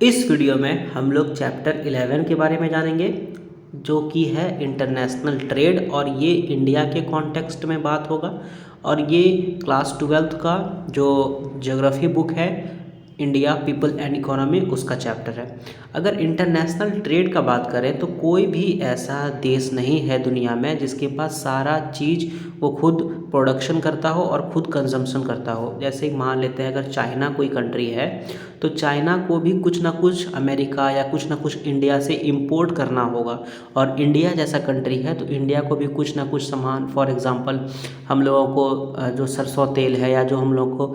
इस वीडियो में हम लोग चैप्टर 11 के बारे में जानेंगे, जो कि है इंटरनेशनल ट्रेड, और ये इंडिया के कॉन्टेक्स्ट में बात होगा। और ये क्लास 12th का जो ज्योग्राफी बुक है, इंडिया पीपल एंड इकोनॉमी, उसका चैप्टर है। अगर इंटरनेशनल ट्रेड का बात करें तो कोई भी ऐसा देश नहीं है दुनिया में जिसके पास सारा चीज़ वो खुद प्रोडक्शन करता हो और खुद कंजम्पशन करता हो। जैसे मान लेते हैं अगर चाइना कोई कंट्री है तो चाइना को भी कुछ ना कुछ अमेरिका या कुछ ना कुछ इंडिया से इंपोर्ट करना होगा, और इंडिया जैसा कंट्री है तो इंडिया को भी कुछ ना कुछ सामान, फॉर एग्जांपल हम लोगों को जो सरसों तेल है या जो हम लोग को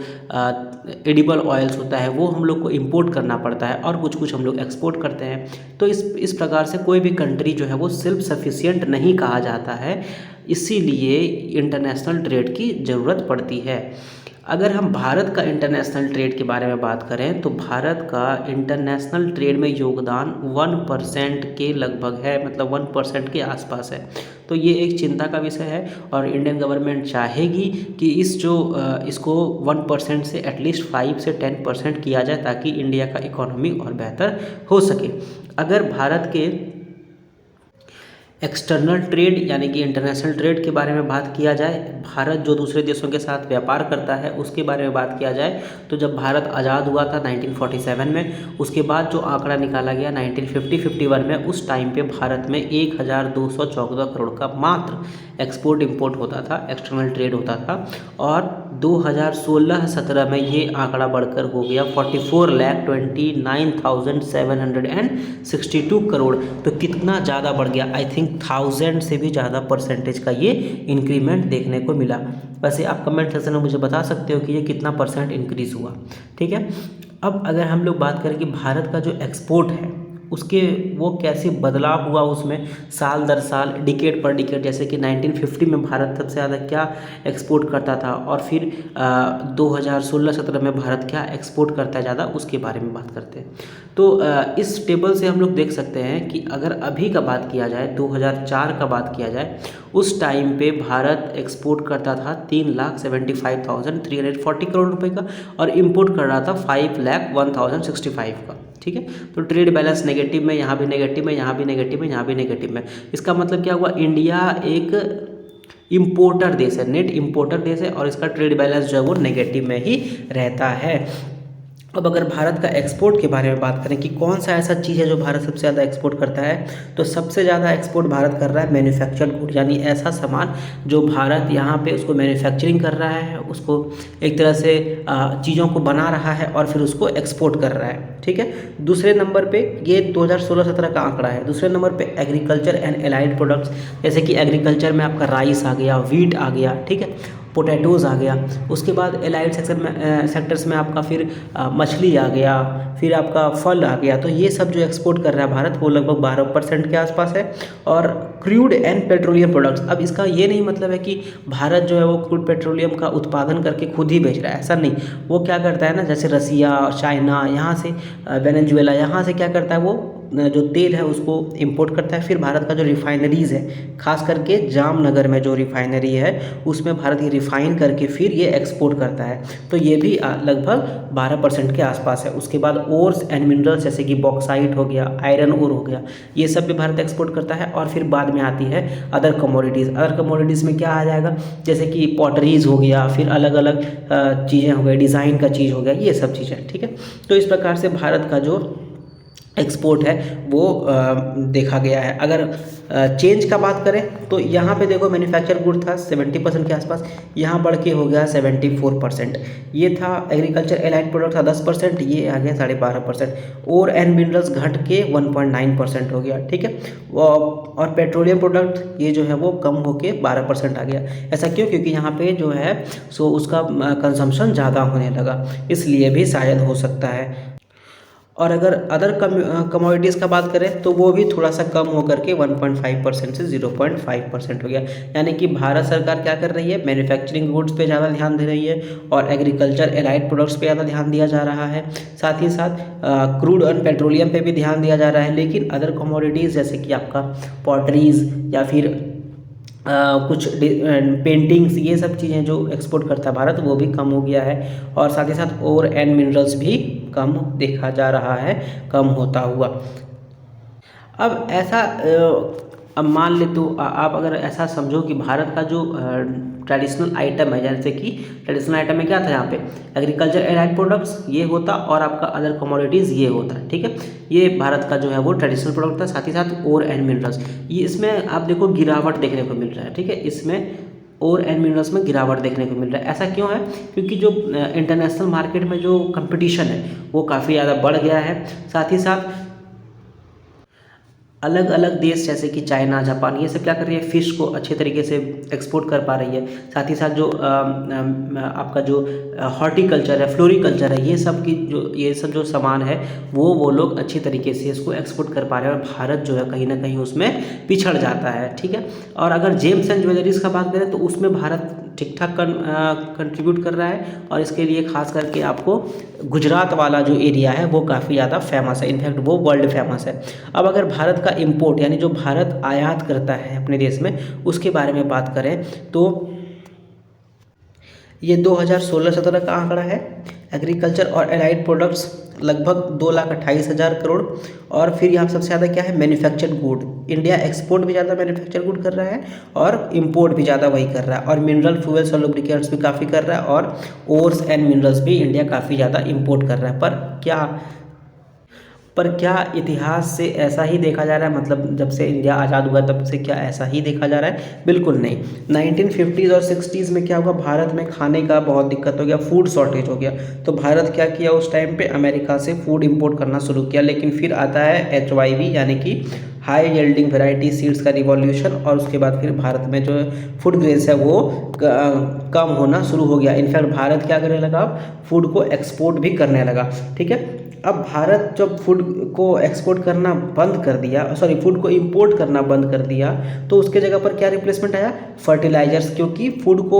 एडिबल ऑयल्स होता है वो हम लोग को इंपोर्ट करना पड़ता है, और कुछ कुछ हम लोग एक्सपोर्ट करते हैं। तो इस प्रकार से कोई भी कंट्री जो है वो सेल्फ सफिशिएंट नहीं कहा जाता है, इसीलिए इंटरनेशनल ट्रेड की ज़रूरत पड़ती है। अगर हम भारत का इंटरनेशनल ट्रेड के बारे में बात करें तो भारत का इंटरनेशनल ट्रेड में योगदान 1% के लगभग है, मतलब 1% के आसपास है। तो ये एक चिंता का विषय है, और इंडियन गवर्नमेंट चाहेगी कि इसको 1% से एटलीस्ट 5 से 10% किया जाए, ताकि इंडिया का इकोनॉमी और बेहतर हो सके। अगर भारत के एक्सटर्नल ट्रेड यानी कि इंटरनेशनल ट्रेड के बारे में बात किया जाए, भारत जो दूसरे देशों के साथ व्यापार करता है उसके बारे में बात किया जाए, तो जब भारत आज़ाद हुआ था 1947 में, उसके बाद जो आंकड़ा निकाला गया 1950-51 में, उस टाइम पे भारत में 1214 करोड़ का मात्र एक्सपोर्ट इंपोर्ट होता था, एक्सटर्नल ट्रेड होता था। और 2016-17 में ये आंकड़ा बढ़कर हो गया 44,29,762 करोड़। तो कितना ज़्यादा बढ़ गया, आई थिंक 1000 से भी ज़्यादा परसेंटेज का ये इंक्रीमेंट देखने को मिला। वैसे आप कमेंट सेक्शन में मुझे बता सकते हो कि ये कितना परसेंट इंक्रीज़ हुआ, ठीक है। अब अगर हम लोग बात करें कि भारत का जो एक्सपोर्ट है उसके वो कैसे बदलाव हुआ उसमें साल दर साल, डिकेड पर डिकेड, जैसे कि 1950 में भारत सबसे ज़्यादा क्या एक्सपोर्ट करता था, और फिर 2016-17 में भारत क्या एक्सपोर्ट करता है ज़्यादा, उसके बारे में बात करते हैं। तो इस टेबल से हम लोग देख सकते हैं कि अगर अभी का बात किया जाए, 2004 का बात किया जाए, उस टाइम पे भारत एक्सपोर्ट करता था 3,75,340 करोड़ रुपए का, और इंपोर्ट कर रहा था 5,01,065 का, ठीक है। तो ट्रेड बैलेंस नेगेटिव में, यहाँ भी नेगेटिव में, यहाँ भी नेगेटिव में, यहाँ भी नेगेटिव में। इसका मतलब क्या हुआ, इंडिया एक इम्पोर्टर देश है, नेट इम्पोर्टर देश है, और इसका ट्रेड बैलेंस जो है वो नेगेटिव में ही रहता है। अब अगर भारत का एक्सपोर्ट के बारे में बात करें कि कौन सा ऐसा चीज़ है जो भारत सबसे ज़्यादा एक्सपोर्ट करता है, तो सबसे ज़्यादा एक्सपोर्ट भारत कर रहा है मैन्युफैक्चर्ड गुड, यानी ऐसा सामान जो भारत यहाँ पे उसको मैन्युफैक्चरिंग कर रहा है, उसको एक तरह से चीज़ों को बना रहा है और फिर उसको एक्सपोर्ट कर रहा है, ठीक है। दूसरे नंबर पे ये 2016-17 का आंकड़ा है। दूसरे नंबर पे एग्रीकल्चर एंड एलाइड प्रोडक्ट्स, जैसे कि एग्रीकल्चर में आपका राइस आ गया, वीट आ गया, ठीक है, पोटैटोज़ आ गया। उसके बाद एलाइड सेक्टर्स में आपका फिर मछली आ गया, फिर आपका फल आ गया। तो ये सब जो एक्सपोर्ट कर रहा है भारत वो लगभग 12% के आसपास है। और क्रूड एंड पेट्रोलियम प्रोडक्ट्स, अब इसका ये नहीं मतलब है कि भारत जो है वो क्रूड पेट्रोलियम का उत्पादन करके खुद ही बेच रहा है, ऐसा नहीं। वो क्या करता है ना, जैसे रसिया, चाइना, यहाँ से वेनेजुएला, यहाँ से क्या करता है, वो जो तेल है उसको इंपोर्ट करता है। फिर भारत का जो रिफाइनरीज़ है, खास करके जामनगर में जो रिफाइनरी है उसमें भारत ये रिफाइन करके फिर ये एक्सपोर्ट करता है। तो ये भी लगभग 12% के आसपास है। उसके बाद ओर्स एंड मिनरल्स, जैसे कि बॉक्साइट हो गया, आयरन ओर हो गया, ये सब भी भारत एक्सपोर्ट करता है। और फिर बाद में आती है अदर कमोडिटीज़। अदर कमोडिटीज़ में क्या आ जाएगा, जैसे कि पॉटरीज़ हो गया, फिर अलग अलग चीज़ें हो गई, डिज़ाइन का चीज़ हो गया, ये सब चीज़ें, ठीक है। तो इस प्रकार से भारत का जो एक्सपोर्ट है वो देखा गया है। अगर चेंज का बात करें तो यहाँ पे देखो मैन्युफैक्चर गुड था 70% के आसपास, यहाँ बढ़ के हो गया 74%। ये था एग्रीकल्चर एलाइड प्रोडक्ट था 10%, ये आ गया 12.5%। ओर एंड मिनरल्स घट के 1.9% हो गया, ठीक है। और पेट्रोलियम प्रोडक्ट ये जो है वो कम होके 12% आ गया। ऐसा क्यों, क्योंकि यहाँ पे जो है सो उसका कंजम्पशन ज़्यादा होने लगा, इसलिए भी शायद हो सकता है। और अगर अदर कमोडिटीज़ का बात करें तो वो भी थोड़ा सा कम होकर के 1.5% से 0.5% हो गया। यानी कि भारत सरकार क्या कर रही है, मैन्युफैक्चरिंग गुड्स पे ज़्यादा ध्यान दे रही है, और एग्रीकल्चर एलाइड प्रोडक्ट्स पे ज़्यादा ध्यान दिया जा रहा है। साथ ही साथ क्रूड और पेट्रोलियम पे भी ध्यान दिया जा रहा है। लेकिन अदर कमोडिटीज़ जैसे कि आपका पॉटरीज़ या फिर कुछ पेंटिंग्स, ये सब चीज़ें जो एक्सपोर्ट करता है भारत वो भी कम हो गया है। और साथ ही साथ ओर एंड मिनरल्स भी कम देखा जा रहा है, कम होता हुआ। अब ऐसा अब मान ले तो आप अगर ऐसा समझो कि भारत का जो ट्रेडिशनल आइटम है, जैसे कि ट्रेडिशनल आइटम में क्या था यहाँ पे, एग्रीकल्चर एलाइड प्रोडक्ट्स ये होता और आपका अदर कमोडिटीज़ ये होता, ठीक है। ये भारत का जो है वो ट्रेडिशनल प्रोडक्ट था। साथ ही साथ ओर एंड मिनरल्स, ये इसमें आप देखो गिरावट देखने को मिल रहा है, ठीक है। इसमें ओर एंड मिनरल्स में गिरावट देखने को मिल रहा है। ऐसा क्यों है? क्योंकि जो इंटरनेशनल मार्केट में जो कंपटीशन है वो काफ़ी ज़्यादा बढ़ गया है। साथ ही साथ अलग अलग देश जैसे कि चाइना, जापान, ये सब क्या कर रही है, फ़िश को अच्छे तरीके से एक्सपोर्ट कर पा रही है। साथ ही साथ जो आपका जो हॉर्टिकल्चर है, फ्लोरिकल्चर है, ये सब जो सामान है वो लोग अच्छी तरीके से इसको एक्सपोर्ट कर पा रहे हैं। और भारत जो है कहीं ना कहीं उसमें पिछड़ जाता है, ठीक है। और अगर जेम्स एंड ज्वेलरीज़ का बात करें तो उसमें भारत ठीक ठाक कंट्रीब्यूट कर रहा है। और इसके लिए खास करके आपको गुजरात वाला जो एरिया है वो काफ़ी ज़्यादा फेमस है, इनफैक्ट वो वर्ल्ड फेमस है। अब अगर भारत का इंपोर्ट यानी जो भारत आयात करता है अपने देश में, उसके बारे में बात करें तो ये 2016-17 का आंकड़ा है। एग्रीकल्चर और एलाइड प्रोडक्ट्स लगभग 2,28,000 करोड़। और फिर यहाँ सबसे ज़्यादा क्या है, मैन्युफैक्चर्ड गुड। इंडिया एक्सपोर्ट भी ज़्यादा मैन्युफैक्चर गुड कर रहा है और इंपोर्ट भी ज़्यादा वही कर रहा है। और मिनरल फ्यूल्स और लुब्रिकेंट्स भी काफ़ी कर रहा है, और ओर्स एंड मिनरल्स भी इंडिया काफ़ी ज़्यादा इंपोर्ट कर रहा है। पर क्या इतिहास से ऐसा ही देखा जा रहा है, मतलब जब से इंडिया आज़ाद हुआ तब से क्या ऐसा ही देखा जा रहा है? बिल्कुल नहीं। 1950s और 60s में क्या हुआ, भारत में खाने का बहुत दिक्कत हो गया, फूड शॉर्टेज हो गया। तो भारत क्या किया, उस टाइम पे अमेरिका से फूड इंपोर्ट करना शुरू किया। लेकिन फिर आता है HYV यानी कि हाई यील्डिंग वेराइटी सीड्स का रिवॉल्यूशन, और उसके बाद फिर भारत में जो फूड ग्रेन्स है वो कम होना शुरू हो गया। इनफैक्ट भारत क्या करने लगा, फूड को एक्सपोर्ट भी करने लगा, ठीक है। अब भारत जब फूड को एक्सपोर्ट करना बंद कर दिया, फूड को इंपोर्ट करना बंद कर दिया, तो उसके जगह पर क्या रिप्लेसमेंट आया, फर्टिलाइजर्स। क्योंकि फूड को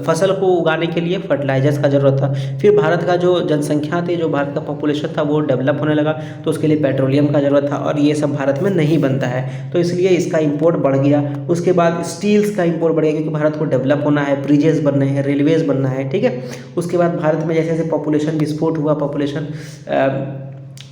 फसल को उगाने के लिए फर्टिलाइजर्स का ज़रूरत था। फिर भारत का जो जनसंख्या थी, जो भारत का पॉपुलेशन था वो डेवलप होने लगा, तो उसके लिए पेट्रोलियम का ज़रूरत था, और ये सब भारत में नहीं बनता है, तो इसलिए इसका इंपोर्ट बढ़ गया। उसके बाद स्टील्स का इंपोर्ट बढ़ गया, क्योंकि भारत को डेवलप होना है, ब्रिजेस बनने हैं, रेलवेज बनना है, ठीक है। उसके बाद भारत में जैसे जैसे पॉपुलेशन विस्फोट हुआ, पॉपुलेशन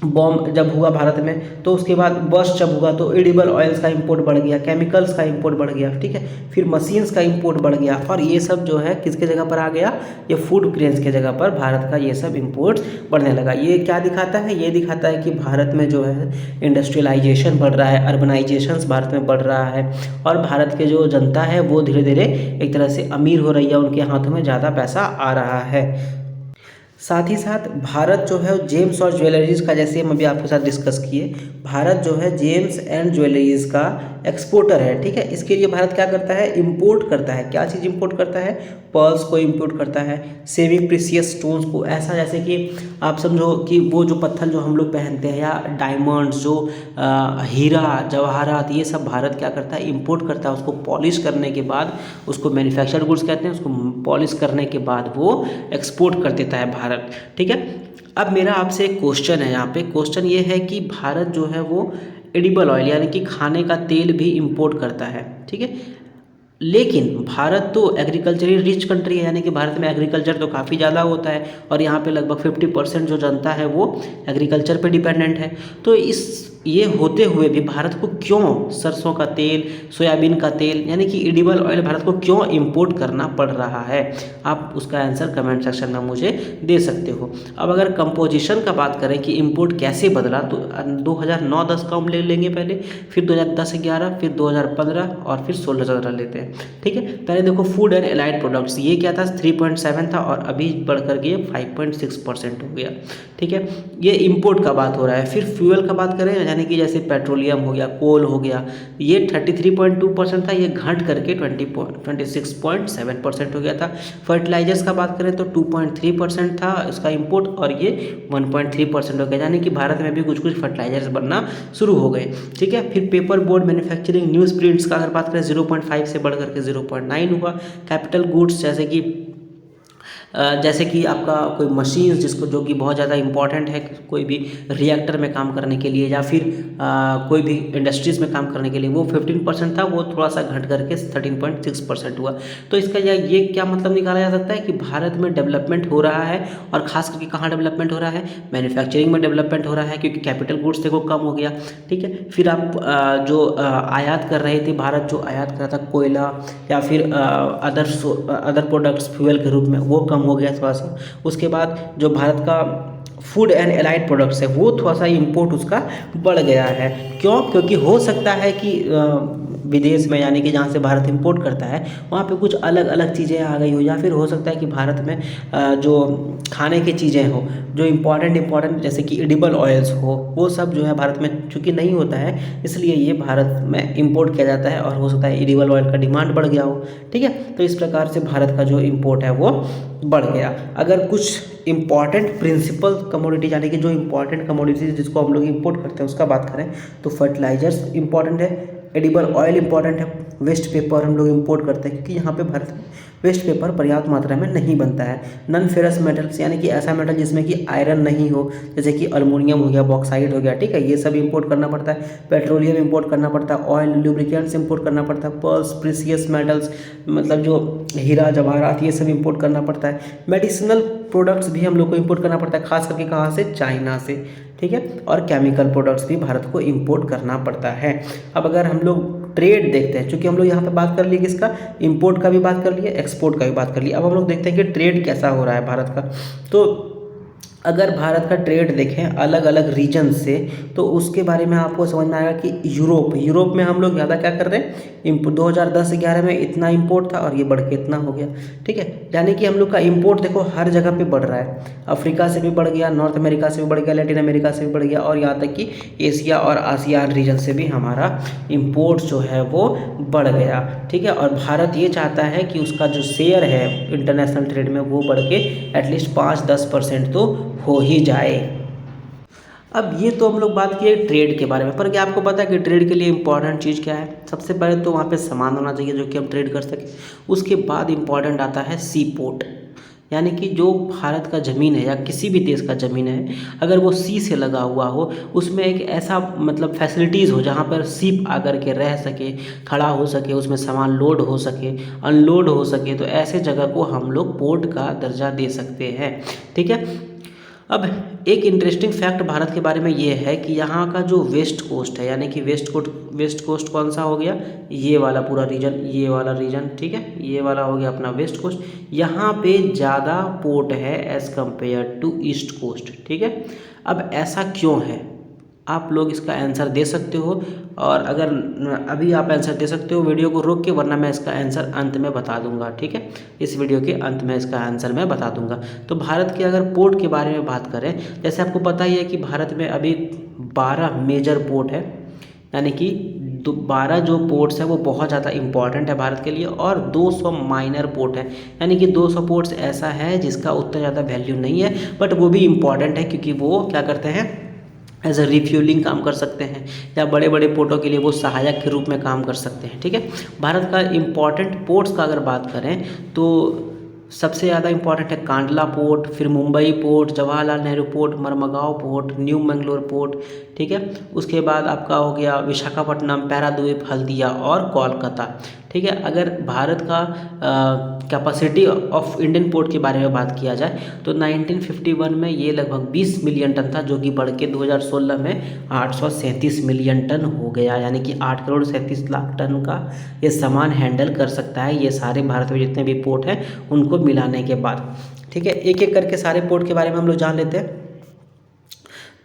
बॉम्ब जब हुआ भारत में, तो उसके बाद बस्ट जब हुआ तो एडिबल ऑयल्स का इंपोर्ट बढ़ गया, केमिकल्स का इंपोर्ट बढ़ गया, ठीक है। फिर मशीन्स का इंपोर्ट बढ़ गया, और ये सब जो है किसके जगह पर आ गया, ये फूड ग्रेन्स के जगह पर भारत का ये सब इंपोर्ट बढ़ने लगा। ये क्या दिखाता है, ये दिखाता है कि भारत में जो है इंडस्ट्रियलाइजेशन बढ़ रहा है, अर्बनाइजेशन भारत में बढ़ रहा है, और भारत के जो जनता है वो धीरे धीरे एक तरह से अमीर हो रही है, उनके हाथों में ज़्यादा पैसा आ रहा है। साथ ही साथ भारत जो है जेम्स और ज्वेलरीज का, जैसे हम अभी आपके साथ डिस्कस किए, भारत जो है जेम्स एंड ज्वेलरीज का एक्सपोर्टर है, ठीक है। इसके लिए भारत क्या करता है, इंपोर्ट करता है। क्या चीज़ इंपोर्ट करता है, पर्ल्स को इंपोर्ट करता है, सेमी प्रीशियस स्टोन्स को, ऐसा जैसे कि आप समझो कि वो जो पत्थर जो हम लोग पहनते हैं, या डायमंड्स जो हीरा जवाहरात, ये सब भारत क्या करता है, इंपोर्ट करता है। उसको पॉलिश करने के बाद, उसको मैन्युफैक्चर्ड गुड्स कहते हैं, उसको पॉलिश करने के बाद वो एक्सपोर्ट कर देता है भारत, ठीक है। अब मेरा आपसे एक क्वेश्चन है, यहाँ पे क्वेश्चन ये है कि भारत जो है वो एडिबल ऑयल यानी कि खाने का तेल भी इंपोर्ट करता है, ठीक है। लेकिन भारत तो एग्रीकल्चरली रिच कंट्री है, यानी कि भारत में एग्रीकल्चर तो काफ़ी ज़्यादा होता है, और यहाँ पे लगभग 50% जो जनता है वो एग्रीकल्चर पे डिपेंडेंट है। तो ये होते हुए भी भारत को क्यों सरसों का तेल, सोयाबीन का तेल यानी कि एडिबल ऑयल भारत को क्यों इंपोर्ट करना पड़ रहा है? आप उसका आंसर कमेंट सेक्शन में मुझे दे सकते हो। अब अगर कंपोजिशन का बात करें कि इंपोर्ट कैसे बदला, तो 2009-10 का हम ले लेंगे पहले, फिर 2010-11, फिर 2015 और फिर 16-17 लेते हैं, ठीक है। पहले देखो फूड एंड एलाइड प्रोडक्ट्स, ये क्या था, 3.7 था, और अभी बढ़ कर के 5.6% हो गया, ठीक है। ये इंपोर्ट का बात हो रहा है। फिर फ्यूल का बात करें, यानी कि जैसे पेट्रोलियम हो गया, कोल हो गया, ये 33.2% था, ये घट करके 26.7% हो गया था। फर्टिलाइजर्स का बात करें तो 2.3% था इसका इंपोर्ट, और ये 1.3% हो गया, यानी कि भारत में भी कुछ कुछ फर्टिलाइजर्स बनना शुरू हो गए, ठीक है। फिर paper board manufacturing, news prints का अगर बात करें 0.5 से बढ़ करके 0.9 हुआ। कैपिटल गुड्स जैसे कि जैसे कि आपका कोई मशीन्स जिसको जो कि बहुत ज़्यादा इंपॉर्टेंट है कोई भी रिएक्टर में काम करने के लिए, या फिर कोई भी इंडस्ट्रीज़ में काम करने के लिए, वो 15% था, वो थोड़ा सा घट करके 13.6% हुआ। तो इसका ये क्या मतलब निकाला जा सकता है कि भारत में डेवलपमेंट हो रहा है, और ख़ास करके कहाँ डेवलपमेंट हो रहा है, मैन्युफैक्चरिंग में डेवलपमेंट हो रहा है, क्योंकि कैपिटल गुड्स देखो कम हो गया। ठीक है, फिर आप जो आयात कर रहे थे, भारत जो आयात कर रहा था कोयला या फिर अदर प्रोडक्ट्स फ्यूल के रूप में, वो कम हो गया थोड़ा सा। उसके बाद जो भारत का फूड एंड एलाइड प्रोडक्ट्स है, वो थोड़ा सा इंपोर्ट उसका बढ़ गया है। क्यों? क्योंकि हो सकता है कि विदेश में, यानी कि जहाँ से भारत इंपोर्ट करता है, वहाँ पे कुछ अलग अलग चीज़ें आ गई हो, या फिर हो सकता है कि भारत में जो खाने की चीज़ें हो, जो इम्पॉर्टेंट जैसे कि एडिबल ऑयल्स हो, वो सब जो है भारत में चूँकि नहीं होता है, इसलिए ये भारत में इंपोर्ट किया जाता है, और हो सकता है एडिबल ऑयल का डिमांड बढ़ गया हो। ठीक है, तो इस प्रकार से भारत का जो इंपोर्ट है वो बढ़ गया। अगर कुछ इम्पॉर्टेंट प्रिंसिपल कमोडिटी, यानी कि जो इम्पॉर्टेंट कमोडिटी जिसको हम लोग इंपोर्ट करते हैं, उसका बात करें तो फर्टिलाइजर्स इंपॉर्टेंट है, एडिबल ऑयल इंपॉर्टेंट है, वेस्ट पेपर हम लोग इंपोर्ट करते हैं, क्योंकि यहाँ पे भारत में वेस्ट पेपर पर्याप्त मात्रा में नहीं बनता है। नॉन फेरस मेटल्स, यानी कि ऐसा मेटल जिसमें कि आयरन नहीं हो, जैसे कि अल्मोनियम हो गया, बॉक्साइट हो गया, ठीक है, ये सब इंपोर्ट करना पड़ता है। पेट्रोलियम इंपोर्ट करना पड़ता है, ऑयल लुब्रिकेंट्स इंपोर्ट करना पड़ता है, पर्ल्स, प्रीसियस मेटल्स, मतलब जो हीरा जवाहरात, ये सब इंपोर्ट करना पड़ता है। मेडिसिनल प्रोडक्ट्स भी हम लोग को इंपोर्ट करना पड़ता है, खास करके कहाँ से, चाइना से। ठीक है, और केमिकल प्रोडक्ट्स भी भारत को इंपोर्ट करना पड़ता है। अब अगर हम लोग ट्रेड देखते हैं, चूंकि हम लोग यहाँ पे बात कर लिए किसका, इंपोर्ट का भी बात कर लिए, एक्सपोर्ट का भी बात कर लिए, अब हम लोग देखते हैं कि ट्रेड कैसा हो रहा है भारत का। तो अगर भारत का ट्रेड देखें अलग अलग रीजन से, तो उसके बारे में आपको समझ में आएगा कि यूरोप में हम लोग ज़्यादा क्या कर रहे हैं, 2010-11 में इतना इंपोर्ट था और ये बढ़ के इतना हो गया। ठीक है, यानी कि हम लोग का इंपोर्ट देखो हर जगह पे बढ़ रहा है, अफ्रीका से भी बढ़ गया, नॉर्थ अमेरिका से भी बढ़ गया, लैटिन अमेरिका से भी बढ़ गया, और यहाँ तक कि एशिया और आसियान रीजन से भी हमारा इंपोर्ट जो है वो बढ़ गया। ठीक है, और भारत ये चाहता है कि उसका जो शेयर है इंटरनेशनल ट्रेड में वो बढ़ के एटलीस्ट 5-10% तो हो ही जाए। अब ये तो हम लोग बात किए ट्रेड के बारे में, पर क्या आपको पता है कि ट्रेड के लिए इंपॉर्टेंट चीज़ क्या है? सबसे पहले तो वहाँ पे सामान होना चाहिए जो कि हम ट्रेड कर सकें। उसके बाद इंपॉर्टेंट आता है सी पोर्ट, यानी कि जो भारत का ज़मीन है या किसी भी देश का ज़मीन है, अगर वो सी से लगा हुआ हो, उसमें एक ऐसा मतलब फैसिलिटीज़ हो जहाँ पर शिप आकर के रह सके, खड़ा हो सके, उसमें सामान लोड हो सके, अनलोड हो सके, तो ऐसे जगह को हम लोग पोर्ट का दर्जा दे सकते हैं। ठीक है, अब एक इंटरेस्टिंग फैक्ट भारत के बारे में ये है कि यहाँ का जो वेस्ट कोस्ट है, यानी कि वेस्ट कोस्ट कौन सा हो गया, ये वाला पूरा रीजन, ये वाला रीजन, ठीक है, ये वाला हो गया अपना वेस्ट कोस्ट। यहाँ पे ज़्यादा पोर्ट है as compare to east coast. ठीक है, अब ऐसा क्यों है, आप लोग इसका आंसर दे सकते हो, और अगर अभी आप आंसर दे सकते हो वीडियो को रोक के, वरना मैं इसका आंसर अंत में बता दूंगा। ठीक है, इस वीडियो के अंत में इसका आंसर मैं बता दूंगा। तो भारत के अगर पोर्ट के बारे में बात करें, जैसे आपको पता ही है कि भारत में अभी 12 मेजर पोर्ट है, यानी कि 12 जो पोर्ट्स हैं वो बहुत ज़्यादा इंपॉर्टेंट है भारत के लिए, और 200 माइनर पोर्ट है, यानी कि 200 पोर्ट्स ऐसा है जिसका उतना ज़्यादा वैल्यू नहीं है, बट वो भी इंपॉर्टेंट है, क्योंकि वो क्या करते हैं, एज अ रिफ्यूलिंग काम कर सकते हैं, या बड़े बड़े पोर्टों के लिए वो सहायक के रूप में काम कर सकते हैं। ठीक है, भारत का इम्पॉर्टेंट पोर्ट्स का अगर बात करें तो सबसे ज़्यादा इंपॉर्टेंट है कांडला पोर्ट, फिर Mumbai port, Jawaharlal Nehru port, Marmagao port, new Mangalore port. ठीक है, उसके बाद आपका हो गया विशाखापट्टनम, पैराद्वीप, हल्दिया और कोलकाता। ठीक है, अगर भारत का कैपेसिटी ऑफ इंडियन पोर्ट के बारे में बात किया जाए तो 1951 में ये लगभग 20 मिलियन टन था, जो कि बढ़ के 2016 में 837 मिलियन टन हो गया, यानी कि 8 करोड़ 37 लाख टन का ये सामान हैंडल कर सकता है, ये सारे भारत में जितने भी पोर्ट हैं उनको मिलाने के बाद। ठीक है, एक एक करके सारे पोर्ट के बारे में हम लोग जान लेते हैं।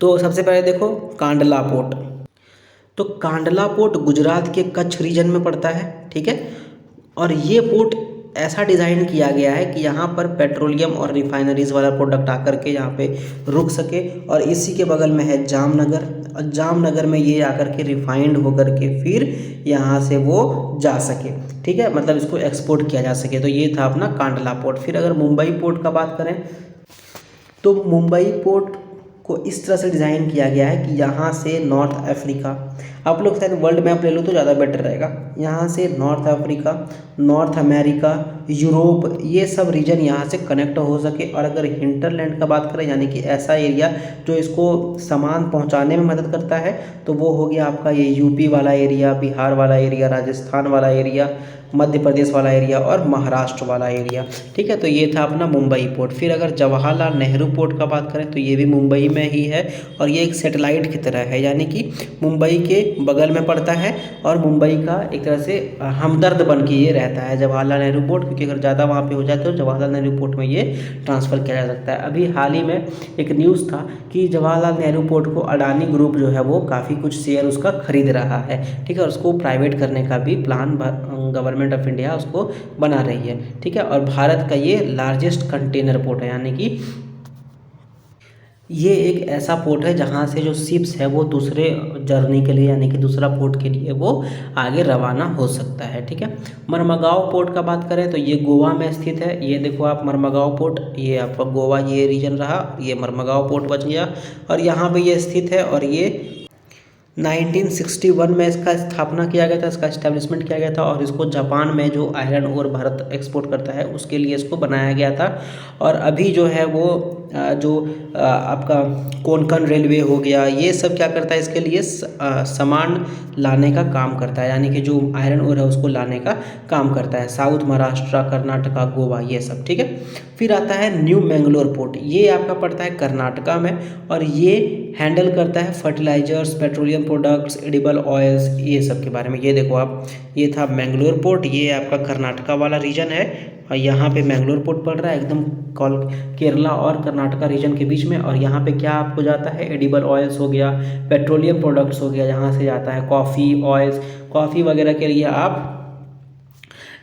तो सबसे पहले देखो कांडला पोर्ट, तो कांडला पोर्ट गुजरात के कच्छ रीजन में पड़ता है। ठीक है, और ये पोर्ट ऐसा डिज़ाइन किया गया है कि यहाँ पर पेट्रोलियम और रिफाइनरीज वाला प्रोडक्ट आकर के यहाँ पे रुक सके, और इसी के बगल में है जामनगर, और जामनगर में ये आकर के रिफाइंड होकर के फिर यहाँ से वो जा सके। ठीक है, मतलब इसको एक्सपोर्ट किया जा सके। तो ये था अपना कांडला पोर्ट। फिर अगर मुंबई पोर्ट का बात करें तो मुंबई पोर्ट को इस तरह से डिज़ाइन किया गया है कि यहाँ से नॉर्थ अफ्रीका, आप लोग शायद वर्ल्ड मैप ले लो तो ज़्यादा बेटर रहेगा। यहाँ से north Africa, north America, Europe, ये सब रीजन यहाँ से कनेक्ट हो सके। और अगर हिंटरलैंड का बात करें, यानी कि ऐसा एरिया जो इसको सामान पहुँचाने में मदद करता है, तो वो हो गया आपका ये यूपी वाला एरिया, बिहार वाला एरिया, राजस्थान वाला एरिया, मध्य प्रदेश वाला एरिया और महाराष्ट्र वाला एरिया। ठीक है, तो ये था अपना मुंबई पोर्ट। फिर अगर जवाहरलाल नेहरू पोर्ट का बात करें तो ये भी मुंबई में ही है और ये एक सेटेलाइट की तरह है, यानी कि मुंबई के बगल में पड़ता है और मुंबई का एक तरह से हमदर्द बन के ये रहता है जवाहरलाल नेहरू पोर्ट, क्योंकि अगर ज़्यादा वहाँ पे हो जाए तो जवाहरलाल नेहरू पोर्ट में ये ट्रांसफ़र किया जा सकता है। अभी हाल ही में एक न्यूज़ था कि जवाहरलाल नेहरू पोर्ट को अडानी ग्रुप जो है वो काफ़ी कुछ शेयर उसका खरीद रहा है। ठीक है, और उसको प्राइवेट करने का भी प्लान गवर्नमेंट ऑफ इंडिया उसको बना रही है। ठीक है, और भारत का ये लार्जेस्ट कंटेनर पोर्ट है, यानी कि ये एक ऐसा पोर्ट है जहाँ से जो शिप्स है वो दूसरे जर्नी के लिए, यानी कि दूसरा पोर्ट के लिए वो आगे रवाना हो सकता है। ठीक है, मरमगांव पोर्ट का बात करें तो ये गोवा में स्थित है। ये देखो आप मरमगांव पोर्ट, ये आपका गोवा ये रीजन रहा, ये मरमगांव पोर्ट बच गया और यहाँ पे ये स्थित है। और ये 1961 में इसका स्थापना किया गया था, इसका इस्टेब्लिशमेंट किया गया था और इसको जापान में जो आयरन ओर भारत एक्सपोर्ट करता है उसके लिए इसको बनाया गया था। और अभी जो है वो आपका कोंकण रेलवे हो गया, ये सब क्या करता है, इसके लिए सामान लाने का काम करता है, यानी कि जो आयरन ओर है उसको लाने का काम करता है। साउथ महाराष्ट्र, कर्नाटका, गोवा, ये सब। ठीक है, फिर आता है न्यू मैंगलोर पोर्ट, ये आपका पड़ता है कर्नाटका में और ये हैंडल करता है fertilizers, petroleum products, edible oils, ये सब के बारे में। ये देखो आप, ये था मैंगलोर पोर्ट, ये आपका कर्नाटका वाला रीजन है और यहाँ पे मैंगलोर पोर्ट पड़ रहा है एकदम केरला और कर्नाटका रीजन के बीच में। और यहाँ पे क्या आपको जाता है, एडिबल ऑयल्स हो गया, पेट्रोलियम प्रोडक्ट्स हो गया, यहाँ से जाता है कॉफ़ी, ऑयल्स, कॉफ़ी वगैरह के लिए आप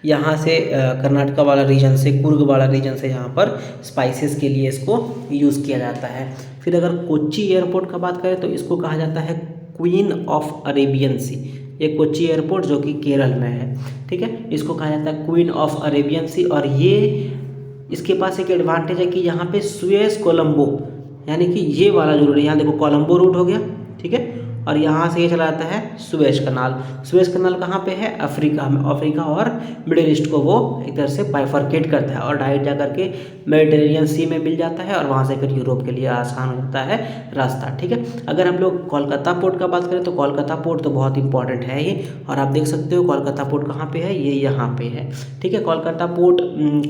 यहाँ से कर्नाटका वाला रीजन से, कुर्ग वाला रीजन से यहाँ पर स्पाइसेस के लिए इसको यूज़ किया जाता है। फिर अगर कोच्चि एयरपोर्ट का बात करें तो इसको कहा जाता है क्वीन ऑफ अरेबियन सी। ये कोच्चि एयरपोर्ट जो कि केरल में है, ठीक है, इसको कहा जाता है क्वीन ऑफ अरेबियन सी। और ये इसके पास एक एडवांटेज है कि यहाँ पे सुएज कोलंबो, यानी कि ये वाला जो, यहाँ देखो कोलंबो रूट हो गया, ठीक है, और यहाँ से ये चला जाता है सुएज कनाल। सुएज कनाल कहाँ पे है, अफ्रीका में। अफ्रीका और मिडिल ईस्ट को वो एक तरह से बाइफर्केट करता है और डायरेक्ट जा करके मेडिटेरेनियन सी में मिल जाता है और वहाँ से फिर यूरोप के लिए आसान हो जाता है रास्ता। ठीक है, अगर हम लोग कोलकाता पोर्ट का बात करें तो कोलकाता पोर्ट तो बहुत इंपॉर्टेंट है ये, और आप देख सकते हो कोलकाता पोर्ट कहाँ पे है, ये यहाँ पे है। ठीक है, कोलकाता पोर्ट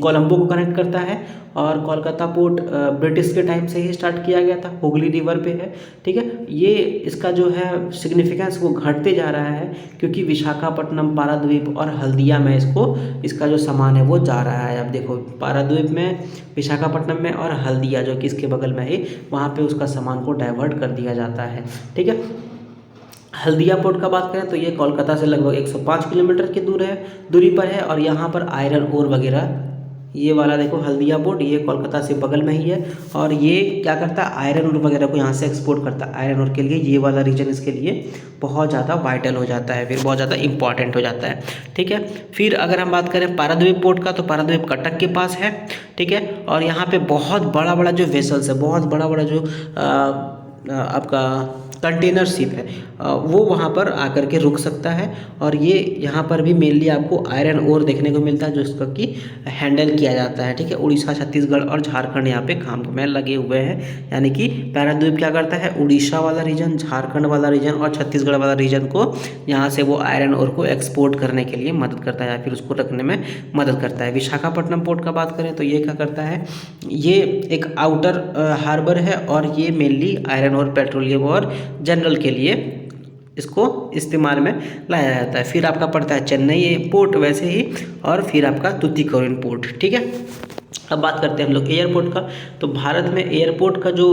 कोलंबो को कनेक्ट करता है और कोलकाता पोर्ट ब्रिटिश के टाइम से ही स्टार्ट किया गया था, हुगली रिवर पे है। ठीक है, ये इसका जो है सिग्निफिकेंस वो घटते जा रहा है क्योंकि विशाखापट्टनम, पाराद्वीप और हल्दिया में इसका जो सामान है वो जा रहा है। अब देखो पाराद्वीप में, विशाखापट्टनम में और हल्दिया जो कि इसके बगल में है, वहाँ पे उसका सामान को डाइवर्ट कर दिया जाता है। ठीक है, हल्दिया पोर्ट का बात करें तो ये कोलकाता से लगभग 105 किलोमीटर की दूरी पर है और यहाँ पर आयरन ओर वगैरह, ये वाला देखो हल्दिया पोर्ट, ये कोलकाता से बगल में ही है और ये क्या करता है, आयरन ओर वगैरह को यहाँ से एक्सपोर्ट करता है। आयरन ओर के लिए ये वाला रीजन इसके लिए बहुत ज़्यादा वाइटल हो जाता है, फिर बहुत ज़्यादा इंपॉर्टेंट हो जाता है। ठीक है, फिर अगर हम बात करें पाराद्वीप पोर्ट का तो पाराद्वीप कटक के पास है। ठीक है, और यहाँ पे बहुत बड़ा बड़ा जो वेसल्स है, बहुत बड़ा बड़ा जो आपका कंटेनर शिप है वो वहाँ पर आकर के रुक सकता है। और ये यहाँ पर भी मेनली आपको आयरन ओर देखने को मिलता है जो इसका कि हैंडल किया जाता है। ठीक है, उड़ीसा, छत्तीसगढ़ और झारखंड यहाँ पे काम में लगे हुए हैं, यानी कि पाराद्वीप क्या करता है, उड़ीसा वाला रीजन, झारखंड वाला रीजन और छत्तीसगढ़ वाला रीजन को यहाँ से वो आयरन ओर को एक्सपोर्ट करने के लिए मदद करता है या फिर उसको रखने में मदद करता है। विशाखापट्टनम पोर्ट का बात करें तो ये क्या करता है, ये एक आउटर हार्बर है और ये मेनली आयरन और पेट्रोलियम और जनरल के लिए इसको इस्तेमाल में लाया जाता है। फिर आपका पड़ता है चेन्नई पोर्ट वैसे ही, और फिर आपका तुतीकोरिन पोर्ट। ठीक है, अब बात करते हैं हम लोग एयरपोर्ट का। तो भारत में एयरपोर्ट का जो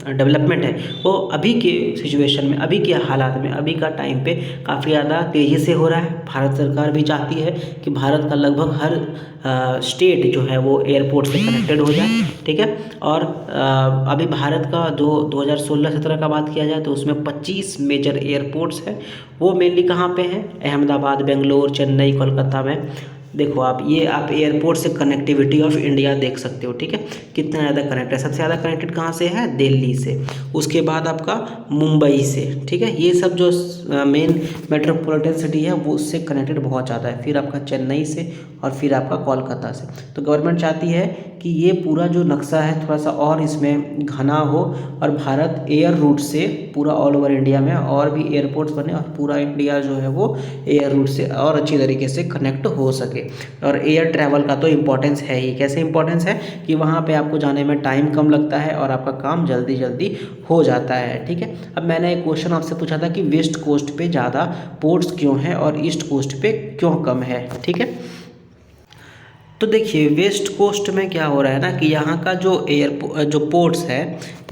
डेवलपमेंट है वो अभी के सिचुएशन में, अभी के हालात में, अभी का टाइम पे काफ़ी ज़्यादा तेज़ी से हो रहा है। भारत सरकार भी चाहती है कि भारत का लगभग हर स्टेट जो है वो एयरपोर्ट से कनेक्टेड हो जाए। ठीक है, और अभी भारत का जो 2016-17 का बात किया जाए तो उसमें 25 मेजर एयरपोर्ट्स हैं। वो मेनली कहाँ पे हैं, अहमदाबाद, बेंगलोर, चेन्नई, कोलकाता में देखो आप एयरपोर्ट से कनेक्टिविटी ऑफ इंडिया देख सकते हो, ठीक है, कितना ज़्यादा कनेक्ट है। सबसे ज़्यादा कनेक्टेड कहाँ से है? दिल्ली से, उसके बाद आपका मुंबई से, ठीक है, ये सब जो मेन मेट्रोपॉलिटन सिटी है वो उससे कनेक्टेड बहुत ज़्यादा है। फिर आपका चेन्नई से और फिर आपका कोलकाता से। तो गवर्नमेंट चाहती है कि ये पूरा जो नक्शा है थोड़ा सा और इसमें घना हो और भारत एयर रूट से पूरा ऑल ओवर इंडिया में और भी एयरपोर्ट्स बने और पूरा इंडिया जो है वो एयर रूट से और अच्छी तरीके से कनेक्ट हो सके। और एयर ट्रैवल का तो इम्पोर्टेंस है ही। कैसे इम्पोर्टेंस है कि वहाँ पे आपको जाने में टाइम कम लगता है और आपका काम जल्दी जल्दी हो जाता है, ठीक है। अब मैंने एक क्वेश्चन आपसे पूछा था कि वेस्ट कोस्ट पे ज़्यादा पोर्ट्स क्यों हैं और ईस्ट कोस्ट पे क्यों कम है, ठीक है। तो देखिए वेस्ट कोस्ट में क्या हो रहा है ना कि यहाँ का जो पोर्ट्स है,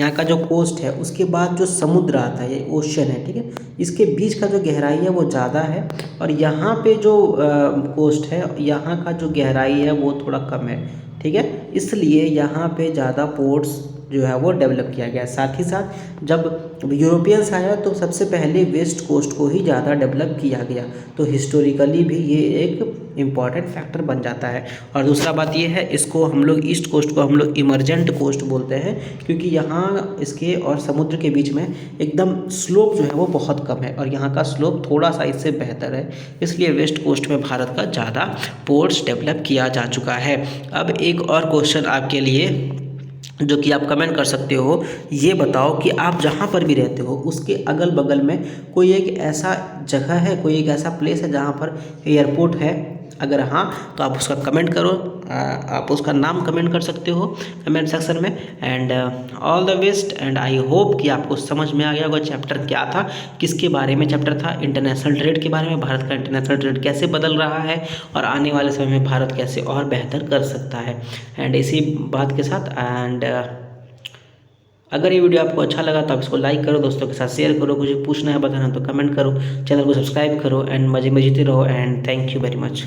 यहाँ का जो कोस्ट है, उसके बाद जो समुद्र आता है, ये ओशन है, ठीक है, इसके बीच का जो गहराई है वो ज़्यादा है और यहाँ पे जो कोस्ट है, यहाँ का जो गहराई है वो थोड़ा कम है, ठीक है। इसलिए यहाँ पे ज़्यादा पोर्ट्स जो है वो डेवलप किया गया। साथ ही साथ जब यूरोपियंस आया तो सबसे पहले वेस्ट कोस्ट को ही ज़्यादा डेवलप किया गया। तो हिस्टोरिकली भी ये एक इम्पॉर्टेंट फैक्टर बन जाता है। और दूसरा बात ये है, इसको हम लोग ईस्ट कोस्ट को हम लोग इमरजेंट कोस्ट बोलते हैं क्योंकि यहाँ इसके और समुद्र के बीच में एकदम स्लोप जो है वो बहुत कम है और यहाँ का स्लोप थोड़ा सा इससे बेहतर है। इसलिए वेस्ट कोस्ट में भारत का ज़्यादा पोर्ट्स डेवलप किया जा चुका है। अब एक और क्वेश्चन आपके लिए जो कि आप कमेंट कर सकते हो, ये बताओ कि आप जहाँ पर भी रहते हो उसके अगल बगल में कोई एक ऐसा जगह है, कोई एक ऐसा प्लेस है जहाँ पर एयरपोर्ट है? अगर हाँ तो आप उसका कमेंट करो, आप उसका नाम कमेंट कर सकते हो कमेंट सेक्शन में। And all the best and I hope कि आपको समझ में आ गया होगा चैप्टर क्या था, किसके बारे में चैप्टर था। इंटरनेशनल ट्रेड के बारे में, भारत का इंटरनेशनल ट्रेड कैसे बदल रहा है और आने वाले समय में भारत कैसे और बेहतर कर सकता है। एंड इसी बात के साथ अगर ये वीडियो आपको अच्छा लगा तो आप इसको लाइक करो, दोस्तों के साथ शेयर करो, कुछ पूछना है बताना तो कमेंट करो, चैनल को सब्सक्राइब करो एंड मजे में जीते रहो and thank you very much.